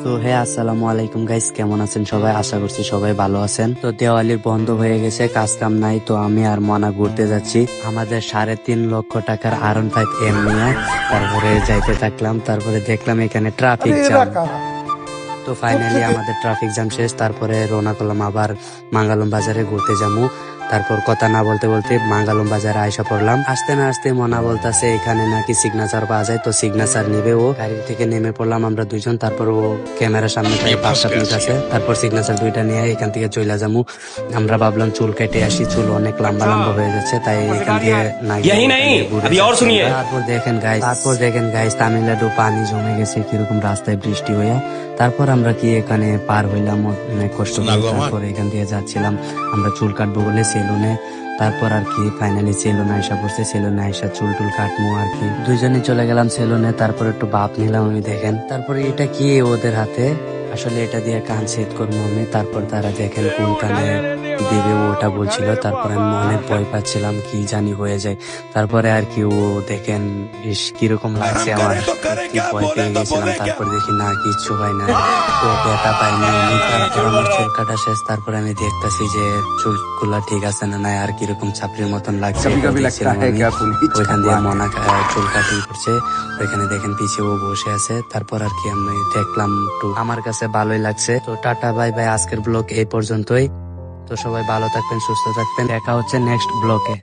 তো হ্যাঁ, আসসালামু আলাইকুম গাইস, কেমন আছেন সবাই? আশা করছি সবাই ভালো আছেন। তো দেওয়ালির বন্ধ হয়ে গেছে, কাজ কাম নাই, তো আমি আর মনা ঘুরতে যাচ্ছি আমাদের 3.5 লক্ষ টাকার R15 নিয়ে। তারপরে যাইতে থাকলাম, তারপরে দেখলাম এখানে ট্রাফিক জ্যাম। তো ফাইনালি আমাদের ট্রাফিক জ্যাম শেষ, তারপরে রওনা করলাম আবার মাঙ্গালম বাজারে ঘুরতে যাবো। তারপর কথা না বলতে বলতে মাঙ্গালম বাজারে আইসা পড়লাম। আসতে না আসতে মনা বলতেছে এখানে নাকি সিগনেচার পাওয়া যায়, তো সিগনেচার নিবে ও। গাড়ি থেকে নেমে পড়লাম আমরা দুইজন, তারপর ও ক্যামেরার সামনে থেকে 5-7 মিনিট আছে, তারপর সিগনেচার দুইটা নিয়ে এখান থেকে চলে যাবো। আমরা ভাবলাম চুল কেটে আসি, চুল অনেক লম্বা লম্বা হয়ে যাচ্ছে, তাই এখান থেকে না গিয়ে তারপর দেখেন গাইস তামিলনাড়ু পানি জমে গেছে কিরকম, রাস্তায় বৃষ্টি হয়ে। তারপর আমরা কি এখানে পার হইলাম অনেক কষ্ট করে। তারপর এখান দিয়ে যাচ্ছিলাম আমরা চুল কাটবো বলে সেলুনে। তারপর আর কি ফাইনালি সেলুনে আইসা পড়ছে, সেলুনে আইসা চুল টুল কাটবো আর কি। দুইজনে চলে গেলাম সেলুনে, তারপর একটু বাপ নিলাম আমি। দেখেন তারপরে এটা কি ওদের হাতে, আসলে এটা দিয়ে কান সেট করবো আমি। তারপর তারা দেখেন কোন কানে দিবে ওটা বলছিল। তারপর আমি অনেক ভয় পাচ্ছিলাম কি জানি হয়ে যায়। তারপরে আর কি ও দেখেন বেশ কিরকম লাগছে আমার, কি ভয় পেয়ে গেছিলাম। তারপর দেখি না কিচ্ছু হয় না, তো ব্যথা পাইনি আমি। তারপর আমার চুল কাটা শেষ, তারপর আমি দেখতেছি যে চুলগুলা ঠিক আছে না নাই, আর কিরকম ছাপড়ির মতন লাগছে। ওইখান দিয়ে মনা চুল কাটিং করছে, ওইখানে দেখেন পিছিয়ে ও বসে আছে। তারপর আর কি আমি দেখলাম, একটু আমার কাছে ভালোই লাগছে। তো টাটা বাই বাই, আজকের ব্লগ এই পর্যন্তই। তো সবাই ভালো থাকবেন, সুস্থ থাকবেন, দেখা হচ্ছে নেক্সট ব্লগে।